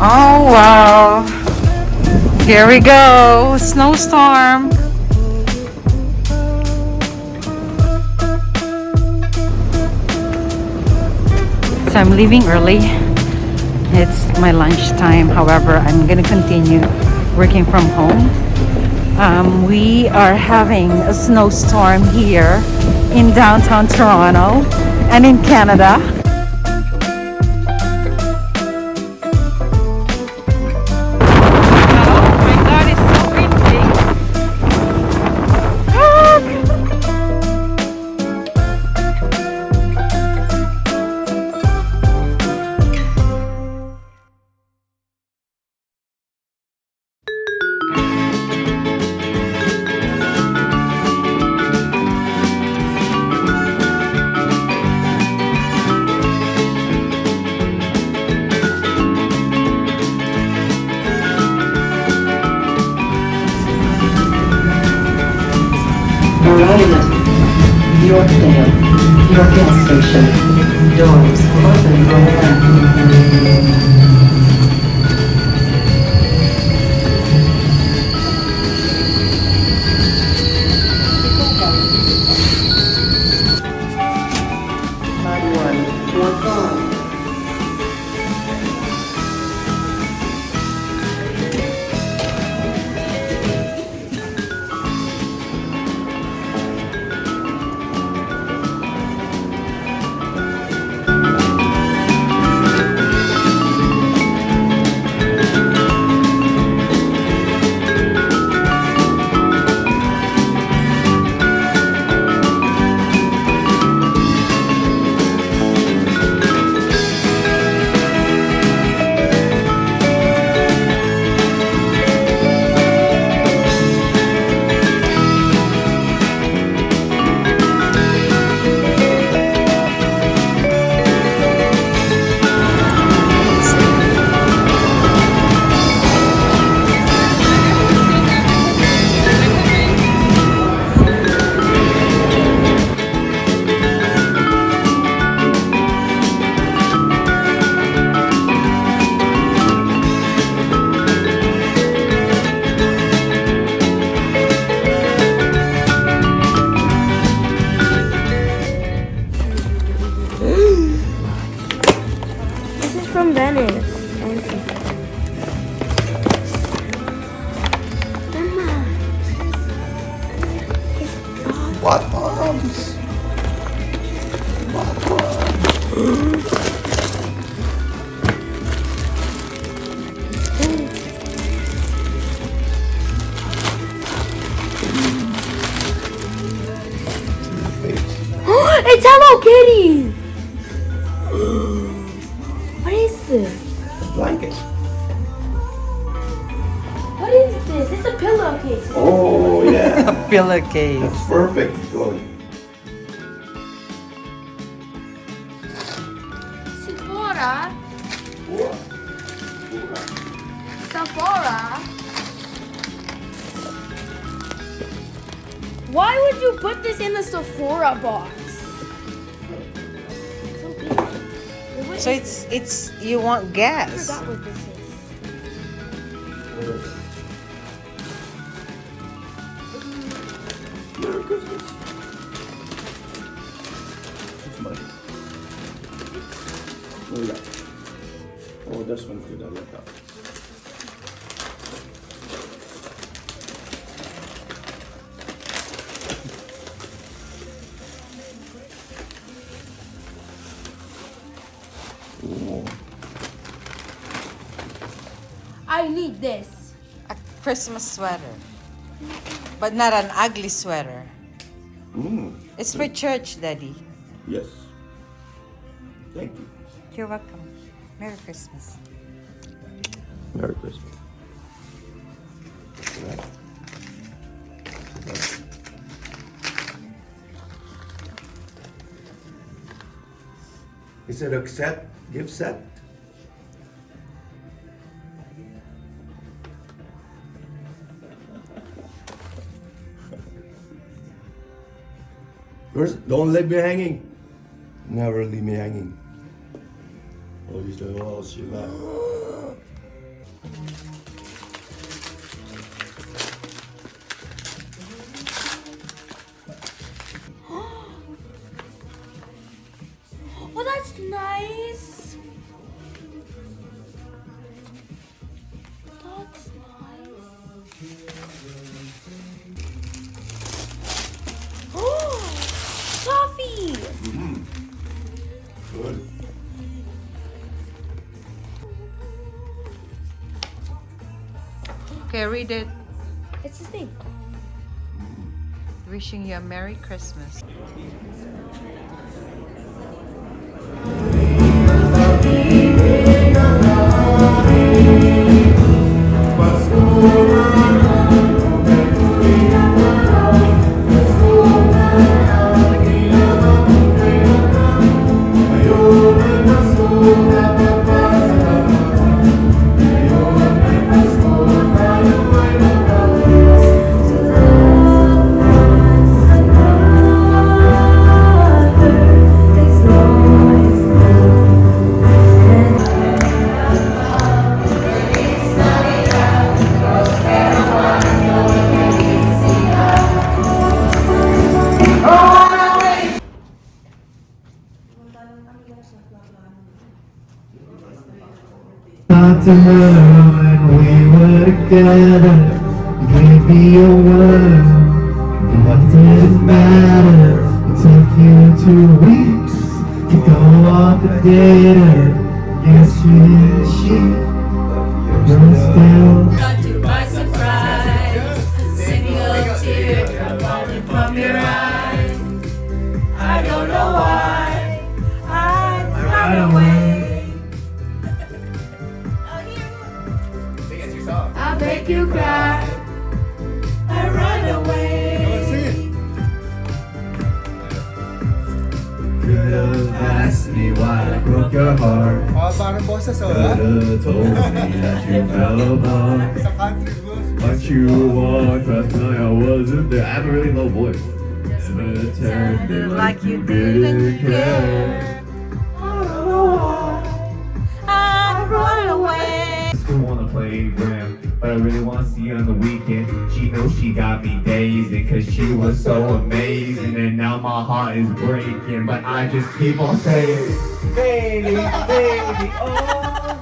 Oh wow. Here we go. Snowstorm. So I'm leaving early. It's my lunchtime. However, I'm gonna continue working from home. We are having a snowstorm here in downtown Toronto and in Canada. Oh my god, it's so windy. Arrival at Yorkdale, your gas station. Doors will open from left. Line 1, walk on. This is from Venice. Mama. What bombs? What bombs? It's Hello Kitty! What is this? Blanket. What is this? It's a pillowcase. Oh yeah. Pillowcase. That's perfect. Good. Sephora. Sephora. Why would you put this in the Sephora box? It's so big. So it's you want I gas. forgot what this is. Merry Christmas. It's money. Oh yeah. Oh, this one's good. I like that. Oh. I need this. A Christmas sweater. But not an ugly sweater. It's for church, Daddy. Yes. Thank you. You're welcome. Merry Christmas. Merry Christmas. Is it a set? Gift set? First, don't leave me hanging. Never leave me hanging. Oh, you said, oh, she left. Okay, read it. It's his name. Wishing you a Merry Christmas. Talked to her when we were together. You gave me your word. What did it matter? It took you 2 weeks to go off and date her. Guess you didn't cheat. You're still Caught you by surprise. Single teardrop falling from your eye. I don't know why. I run away. I'll make you cry. I run away. could have asked me why I broke your heart. Parang boses, Could have told me that you fell apart. Sa country blues. But you walked past me like I wasn't there. I have a really low voice. Never turned it like you didn't care. I run away. Still wanna play Graham, but I really wanna see her on the weekend. She knows she got me dazed cause she was so amazing. And now my heart is breaking, but I just keep on saying, baby, baby, oh,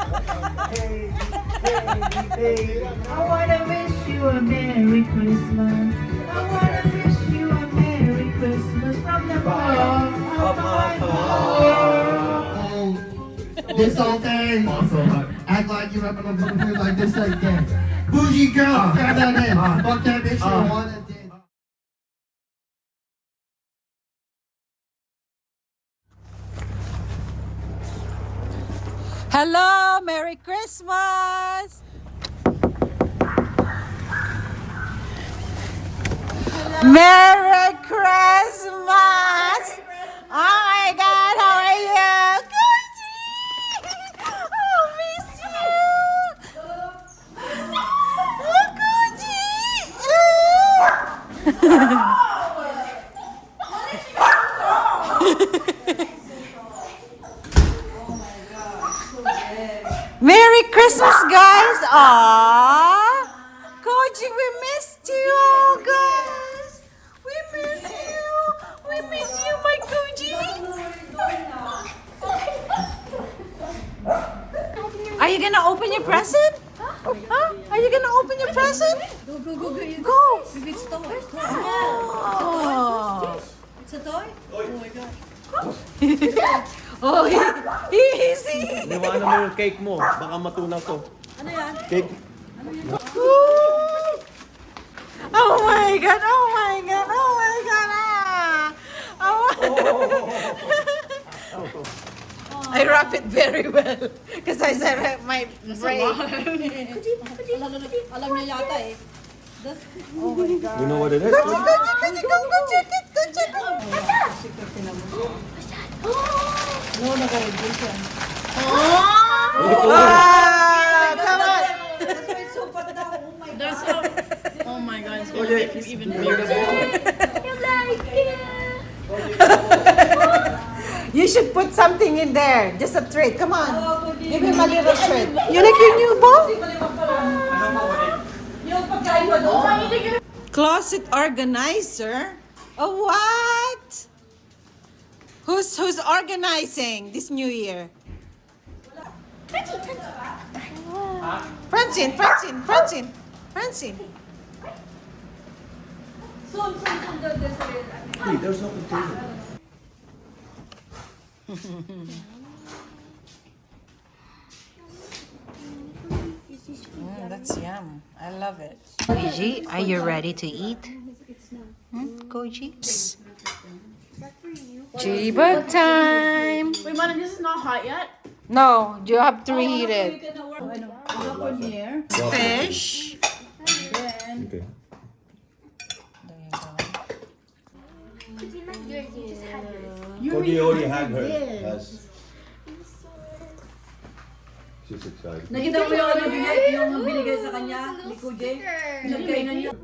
baby, baby, baby. I wanna wish you a Merry Christmas. I wanna wish you a Merry Christmas from the bottom of my heart. This whole thing. Also, Act like you rapping on something like this again. Bougie girl, grab that in. Fuck that bitch, you don't wanna dance. Hello, Merry Christmas! Merry Christmas! Oh my God, how are you? Koji! Oh, miss you! Oh, Koji! Merry Christmas, guys! Aww! Koji, we missed you all, guys! We miss you! We miss you, my Koji! Are you gonna open your present? Huh? Are you gonna open your present? Go, go, go, go. You Go! Maybe it's toy. Oh, It's a toy? Oh my god. oh easy! Iwanan mo yung cake mo. Baka matunaw to. Ano yan? Cake. Oh my God! Oh my God! Oh my God! Ah! Oh. I wrap it very well because I said my brain. Alam niya yata eh. You know what it is? Go check it! Go check it! No, nag-reveal siya. Ah, come on! That's why it's so fat daw. Oh my god. Oh my god. It's gonna make you even bigger. You should put something in there. Just a treat. Come on. Give him a little treat. You like your new ball? Closet organizer? Oh, what? Who's organizing this new year? Francine. Hey, there's no container. That's It's yum. I love it. Koji, are you ready to eat? Koji? G-bug time! Wait, Mama, this is not hot yet? No, you have to reheat it. Fish. Okay. Cody already had hers. She's excited. Nakita mo yung binigay sa kanya ni Kuya? Pinagkainan niya.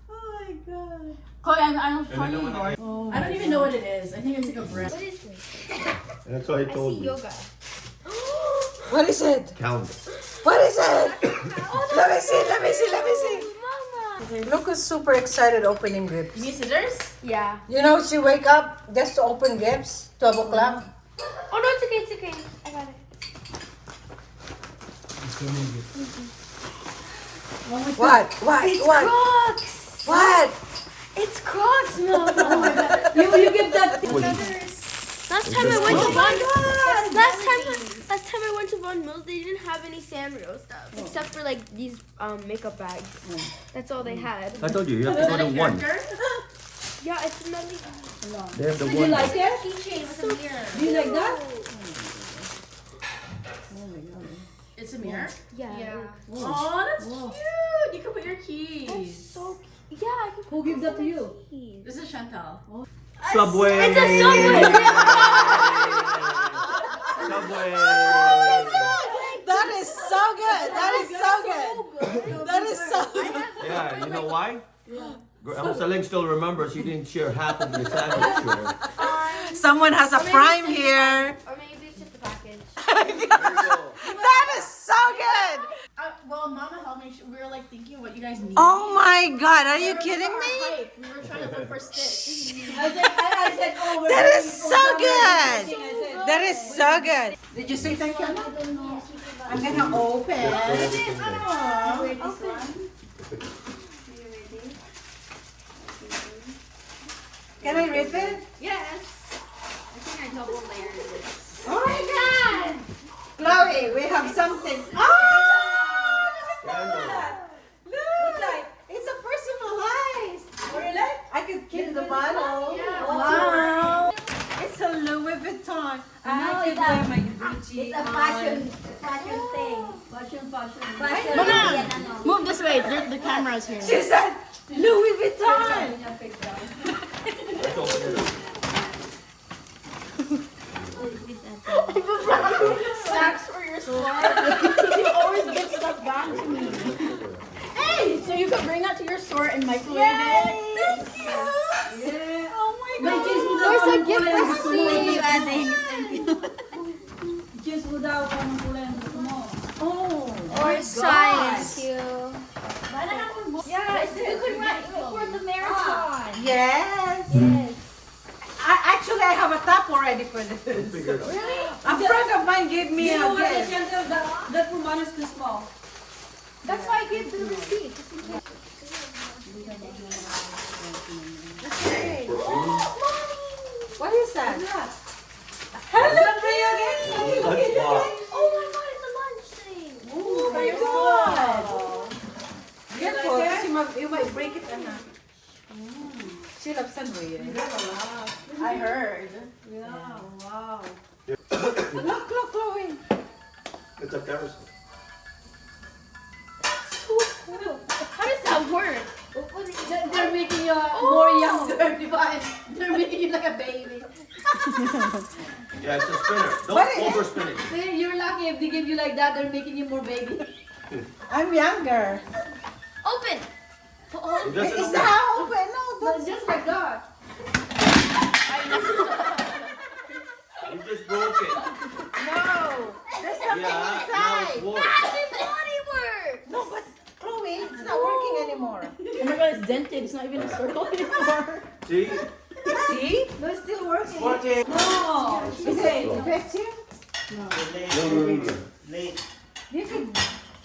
Oh my God. Chloe, I'm funny. I don't even know what it is. I think it's like a bread. What is this? That's what I told you. Yoga. What is it? Calendar. What is it? Let me see, let me see, let me see. Mama. Look is super excited opening gifts. You need scissors? Yeah. You know, she wake up just to open gifts, 12 o'clock. Oh no, it's okay, it's okay. I got it. What? It's What? Crocs. What? It's Crocs, Mama. You give that. Last time I went to Von Last time I went to Von Mills, they didn't have any Sanrio stuff except for like these makeup bags. That's all they had. I told you, you have to go to one. Yeah, it's another. They have the Do you one. like it? Keychain with a mirror. Do you like that? It's a mirror? Yeah. Oh, that's cute. You can put your keys. So cute. Yeah, I can. Who gives that to you? Keys. This is Chantal. Subway. It's a Subway. Subway. That is so good. That is so good. That is so good. Yeah, you know why? Saling still remembers you didn't share half of your sandwich share. Someone has a prime here. Or maybe it's just the package. That is so good. Well, Mama helped me. We were like thinking what you guys need. Oh my God, are you kidding me? We were trying to look for sticks. I said, oh, we're That ready is for so summer. good. I said, That is so good. Did you say thank you? I'm gonna open. Can I rip it? Yes. I think I double layered it. Oh my God! Chloe, we have something. Oh! Look at that! Look! It's a personalized. Really? I could keep the bottle. Wow! It's a Louis Vuitton. And I could wear my Gucci. It's a fashion thing. Fashion. Mama, move this way. The camera's here. She said Louis Vuitton. Snacks for your store. You always give stuff back to me. Hey, so you could bring that to your store and microwave it. Thank you. Yeah. Oh my God. There's a gift for me. Cheese mo daw kung anong kulay ang gusto mo. Oh. Or size. Yeah, you could run for the marathon. Yes. Actually, I have a top already for this. Really? A friend of mine gave me You know a what, gift. Chantal, that for mine is too small. That's why I gave the receipt. Just in case. Okay. What is that? Hello, Let's walk. Oh my God, it's a lunch thing. Oh my God. Careful, kasi you might break it. She loves sandwich. I heard. Yeah, wow. Look, Chloe. It's a carousel. How does that work? They're making you more younger, Devine. They're making you like a baby. Yeah, it's a spinner. What Don't is it? overspin it. See, you're lucky if they give you like that, they're making you more baby. I'm younger. Open. It doesn't Is open. that open? No, But that's just like that. You just broke it. no. There's something Yeah, now inside. it's warm. Body work. No, but Chloe, it's not working anymore. Oh my God, it's dented. It's not even a circle anymore. See? See? No, it's still working. Working. No. Is it effective? No, no, no.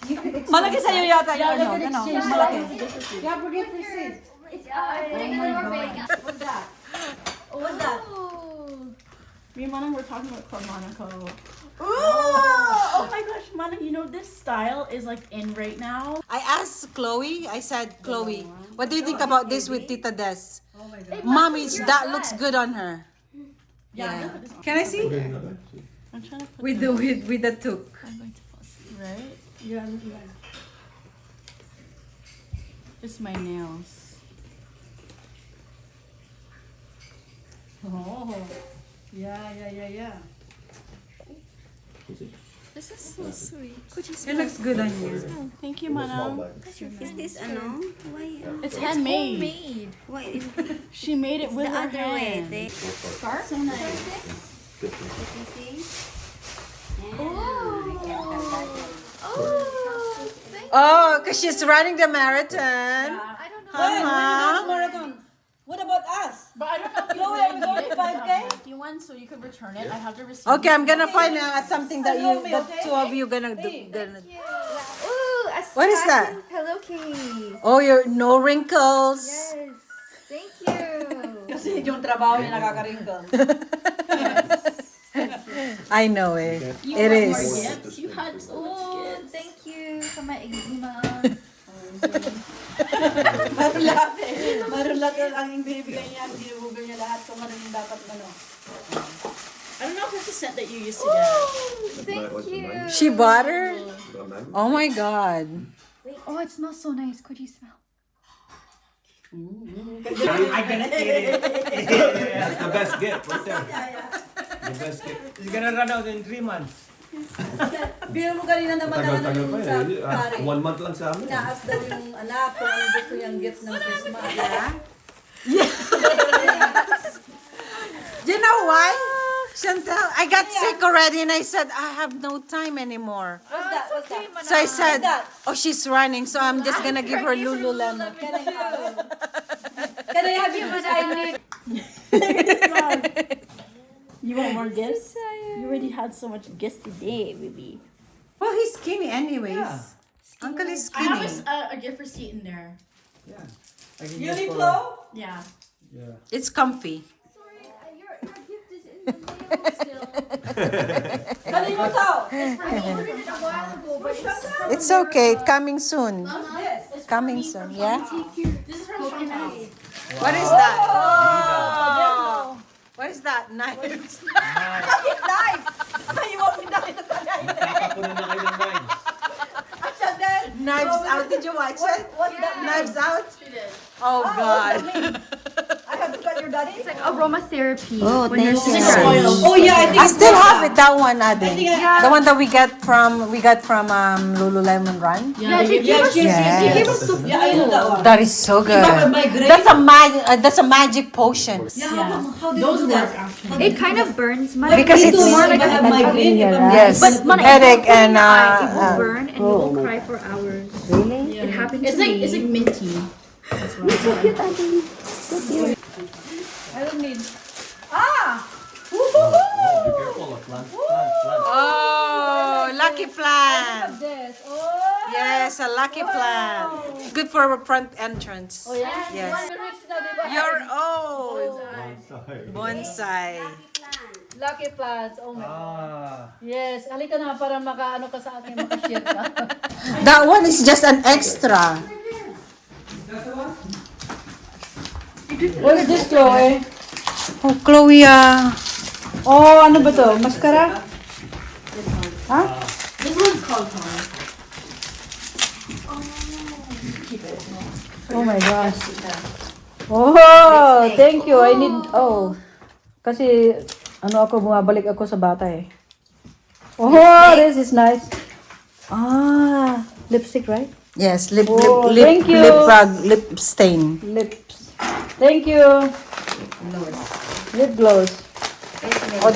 You could exchange. Malaki sa'yo yata Yeah, yung you ano, could exchange malaki. that. Yeah, forget the seed. It's put it in your bag. What's that? Oh, what's that? Oh. Me and Manang were talking about Club Monaco. Ooh! Oh my gosh, Manang, you know this style is like in right now. I asked Chloe, I said, Chloe, what do you think about this with Tita Des? Mommy, that looks good on her. Yeah. Can I see? I'm trying to put With the toque. I'm going to post it, right? Yeah. It's my nails. Oh. Yeah. This is so sweet. It looks good on you. Thank you, Manang. Is this ano? Why? It's handmade. Homemade. Why? She made it with The her other way. hand. They Scarf? So nice. you can see. Oh, because she's running the marathon. I don't know. Uh-huh. What about us? But I don't know if you Chloe, are we going to 5K? empty one, so you could return it. I have the receipt. Okay, I'm gonna find something that two of you gonna do. Ooh, a What is that? satin pillowcase. Oh, you're no wrinkles. Yes. Thank you. Kasi yung trabaho niya nakaka-wrinkle. I know it. You It want more is. gifts? You had so much Oh, gifts. thank you for my eczema. Marulat ang ibibigay niya. Hindi bubigay niya lahat kung ano yung dapat ano. I don't know if it's the scent that you used to get. Thank you. She bought her? Oh my god. Oh, it smells so nice. Could you smell? I'm gonna eat it. That's the best gift right there. The best gift. It's gonna run out in 3 months. Biro mo kanina naman Tagal-tagal pa sa eh. pare. 1 month lang sa amin. Inaas daw yung anak kung ano gusto niyang gift ng Christmas. You know why? Chantel, I got sick already and I said, I have no time anymore. What's that? What's that? So I said, oh, she's running, so I'm just gonna give her Lululemon. Can I have you beside me? You want more gifts? You already had so much gifts today, baby. Well, he's skinny anyways. Uncle is I have skinny. a gift receipt in there. Uniqlo? Yeah. It's comfy. Sorry, your gift is in the mail still. Kalimutan! I ordered it a while ago, but It's okay. Coming soon. It's Coming from soon, me, yeah? This is from Chantal. What is that? Oh. What is that? Knives. Bakit knife? Ay, huwag mo dahil ito kaya. Nagkakapunan na kayo ng knives. Chanel! Knives Out. Did you watch it? What's that? Knives Out? She did. Oh God. I have to cut your daddy? it's like aromatherapy. Oh, when you're thank you. stressed. Oh yeah, I think I still have it. That one, Ade. think The one that we got from Lululemon Run. Yeah, she gave us Yes. she gave us the Yeah, I know that one. That is so good. migraine? That's a magic potion. Yeah, how do you Those do work that? actually. It kind of burns my Because it's more like a migraine. Yes, But Mana, headache it and will burn and you will cry for hours. really? It happened It's to like me. it's like minty. I don't need. Oh, be careful of plants. Oh, lucky plant. This. Oh! Yes, a lucky plant. Good for a front entrance. Oh, yeah? Yes. 1 week na, di ba? Your own Sorry. bonsai. Lucky plants. Oh my God. Yes. Halika na para maka-ano ka sa akin, maka-share ka. That one is just an extra. What is this, Chloe? Oh, Chloe, Oh, ano ba to? Mascara? This one's called Tar. Oh my gosh. Oh, thank you. I need, kasi, bumabalik ako sa bata eh. Oh, this is nice. Ah, lipstick, right? yes, lip thank you. lip stain. Lips. Thank you. Lip gloss. Oh,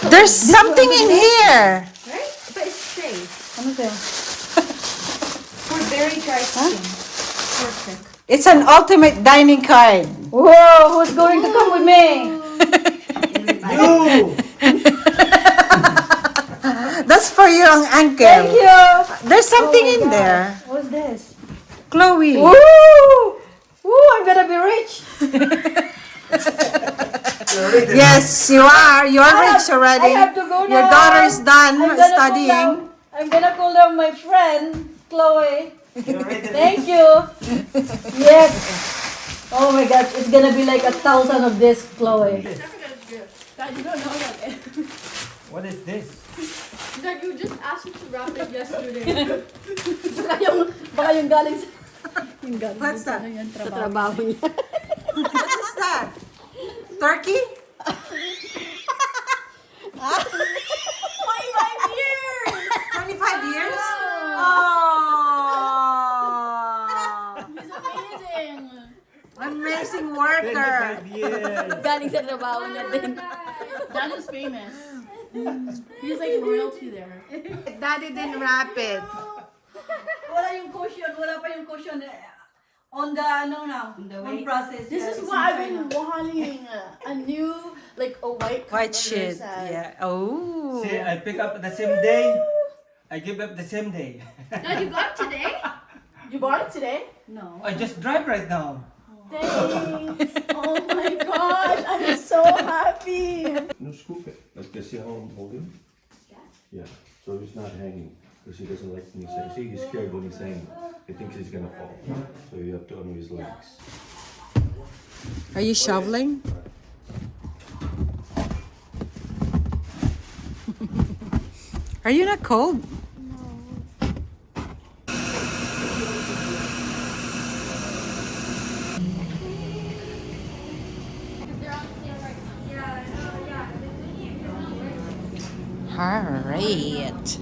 there's something in here. Right? But it's safe. Ano siya? For very dry skin. Perfect. It's an ultimate dining card. Whoa, who's going to come with me? That's for you, ang uncle. Thank you. There's something in there. What's this? Chloe. Woo! Woo, I'm gonna be rich. Yes, you are. You're rich already. I have to go Your now. daughter is done I'm gonna studying. I'm gonna call down my friend, Chloe. Thank you. Yes. Oh my God, it's gonna be like 1,000 of this, Chloe. Dad, you don't know that. What is this? Dad, you just asked me to wrap it yesterday. Baka yung galing sa... Yung galing What's that? Yung trabaho niya. What is that? Turkey? 25 years! 25 years? Oh. He's amazing. Amazing worker. 25 years. Galing sa trabaho niya din. Dad is famous. He's like royalty there. Daddy didn't wrap it. Wala yung cushion. Wala pa yung cushion. On the, on process. This is what I've been wanting. A new, like a white White comforter shit. set. Yeah. Oh. See, I pick up the same day. I give up the same day. Dad, you got it today? You bought it today? No. I just drive right now. Thanks. Oh my gosh, I'm so happy. No, scoop it. Like this, see how I'm holding? Yeah. So he's not hanging. Because he doesn't like when he's hanging. See, he's scared when he's hanging. He thinks he's gonna fall. So you have to undo his legs. Are you shoveling? Are you not cold? All right.